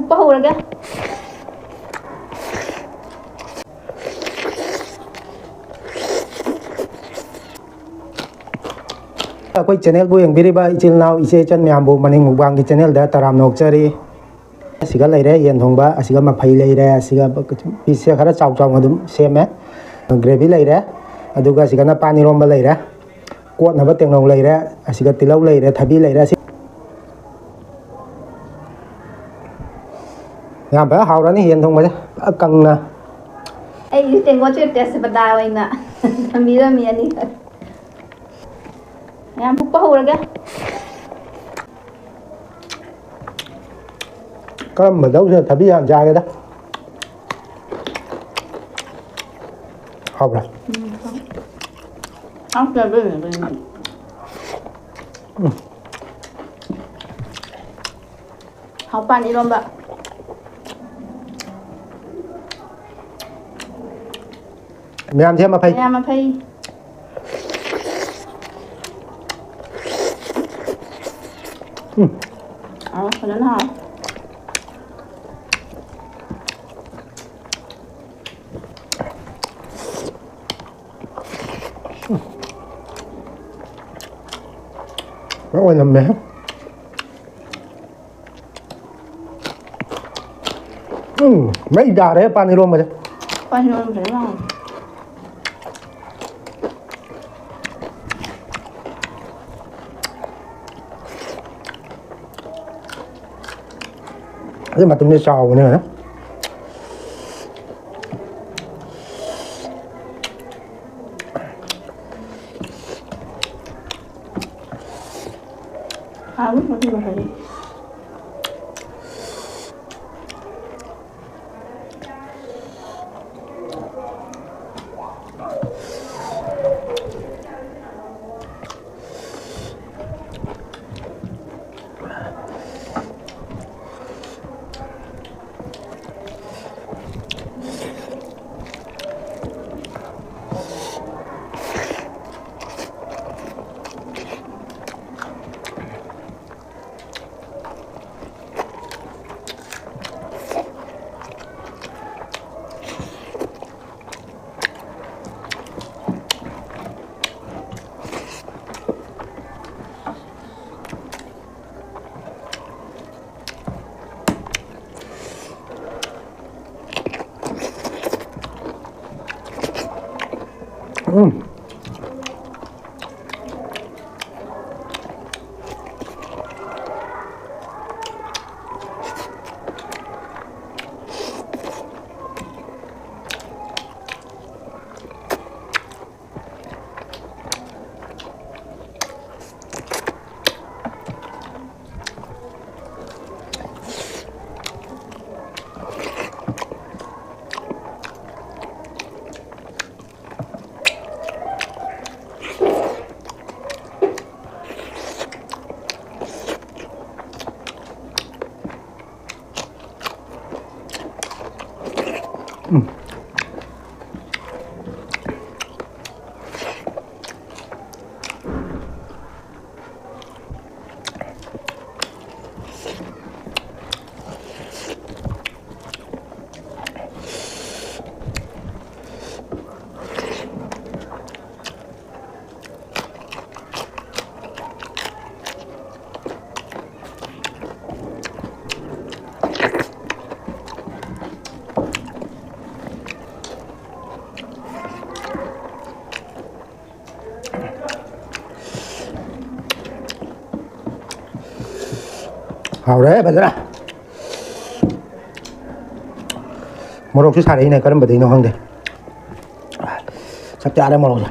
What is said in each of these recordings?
ꯐꯨꯛꯄ ꯍꯧꯔꯒꯦ ꯑꯩꯈꯣꯏ ꯆꯦꯅꯦꯜꯕꯨ ꯌꯦꯡꯕꯤꯔꯤꯕ ꯏꯆꯤꯜ ꯏꯅꯥꯎ ꯏꯆꯦ ꯏꯆꯟ ꯃꯌꯥꯝꯕꯨ ꯃꯅꯤꯡ ꯃꯨꯛꯕꯥꯡꯒꯤ ꯆꯦꯅꯦꯜꯗ ꯇꯔꯥꯝꯅ ꯑꯣꯛꯆꯔꯤ ꯑꯁꯤꯒ ꯂꯩꯔꯦ ꯌꯦꯟ ꯊꯣꯡꯕ ꯑꯁꯤꯒ ꯃꯐꯩ ꯂꯩꯔꯦ ꯑꯁꯤꯒ ꯄꯤꯁꯁꯦ ꯈꯔ ꯆꯥꯎ ꯆꯥꯎꯅ ꯑꯗꯨꯝ ꯁꯦꯝꯃꯦ ꯒ꯭ꯔꯦꯚꯤ ꯂꯩꯔꯦ ꯑꯗꯨꯒ ꯑꯁꯤꯒꯅ ꯄꯥꯟ ꯏꯔꯣꯝꯕ ꯂꯩꯔꯦ ꯀꯣꯠꯅꯕ ꯇꯦꯡꯅꯧ ꯂꯩꯔꯦ ꯑꯁꯤꯒ ꯇꯤꯜꯍꯧ ꯂꯩꯔꯦ ꯊꯕꯤ ꯂꯩꯔꯦ ꯌꯥꯝ ꯐꯖꯅ ꯍꯥꯎꯔꯅꯤ ꯌꯦꯟ ꯊꯣꯡꯕꯁꯦ ꯀꯪꯅ ꯑꯩꯒꯤ ꯇꯦꯡꯀꯣꯠꯁꯦ ꯇꯦꯖꯄꯇꯥ ꯑꯣꯏꯅ ꯊꯝꯕꯤꯔꯝꯃꯤ ꯑꯅꯤꯈꯛ ꯌꯥꯝ ꯐꯨꯛꯄ ꯍꯧꯔꯒꯦ ꯀꯔꯝꯕ ꯂꯧꯁꯤꯅ ꯊꯕꯤ ꯌꯥꯝ ꯆꯥꯒꯦꯗ ꯍꯥꯎꯕ꯭ꯔꯥ ꯍꯥꯎꯄꯥꯟ ꯏꯔꯣꯝꯕ ꯃꯌꯥꯝꯁꯦ ꯃꯐꯩ ꯃꯌꯥꯝ ꯃꯐꯩ ꯐꯖꯅ ꯍꯥꯎ ꯑꯣꯏꯅꯝꯃꯦ ꯃꯩ ꯇꯥꯔꯦ ꯄꯥꯟ ꯏꯔꯣꯝꯕꯁꯦ ꯄꯥꯟ ꯏꯔꯣꯝꯕ ꯐꯖꯅ ꯍꯥꯎ ꯑꯗꯨ ꯃꯇꯨꯡꯗ ꯆꯥꯎꯕꯅꯦ ꯍꯥꯎꯔꯦ ꯐꯖꯅ ꯃꯣꯔꯣꯛꯁꯨ ꯁꯥꯔꯛꯏꯅꯦ ꯀꯔꯝꯕꯗꯩꯅꯣ ꯈꯪꯗꯦ ꯆꯞ ꯆꯥꯔꯦ ꯃꯣꯔꯣꯛꯁꯦ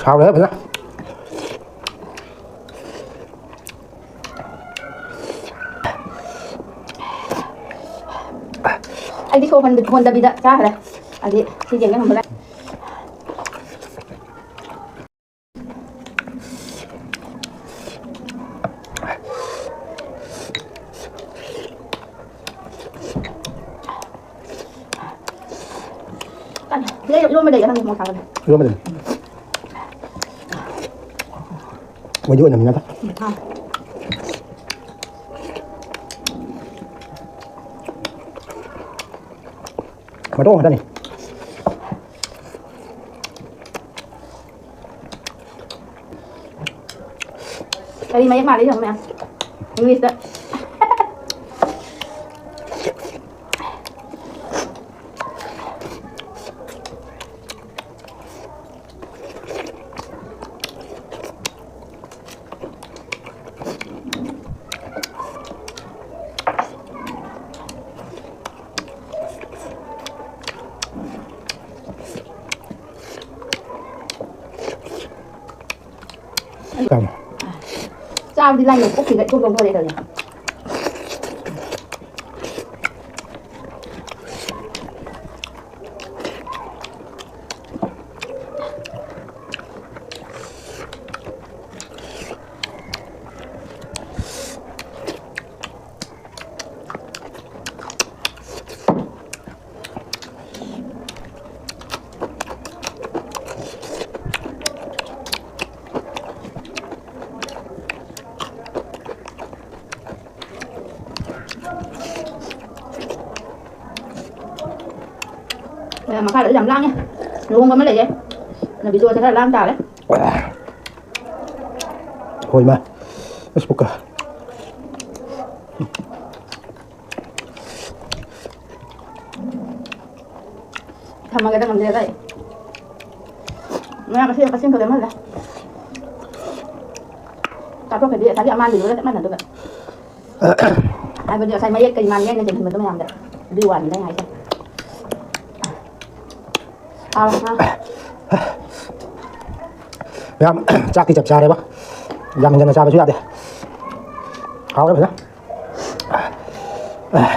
Sao đấy vậy? Anh đi khô phần đập bị đập ra rồi. Anh đi thì dừng cái phần đấy. Đây luôn mới để cho thằng một thằng này. Luôn mới để. Ngoài dưới nằm nhá ta. Mà tốt rồi ta này. Đây mấy mà đi rồi mẹ. English đó. Cầm. Sao đi lanh một phút thì lại chút không thôi đấy rồi nhỉ? Mà khai để làm lang nhá. Nếu không có mấy này vậy. Là bị rùa sẽ là lang chảo đấy. Thôi mà. Let's book. Thầm mà cái đang làm gì đây? Mẹ cái xiên thôi mất rồi. Tao phải đi tadi aman dulu kan mana tuh kan. Ai bây giờ sai mấy cái màn nhanh thì mình tôi làm được. Đi hoàn đây này xem. Ha. Ma'am, chắc thì chập cha đây bác. Dăm nhân là cha với chú đạt đi. Khao đấy phải đó.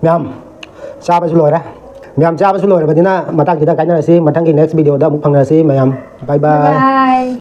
Ma'am, cha với chú lồi đấy. Ma'am cha với chú lồi rồi, vậy thì na, matang kita kanya na si, matang ki next video dah mukbang na si, ma'am. Bye bye. Bye.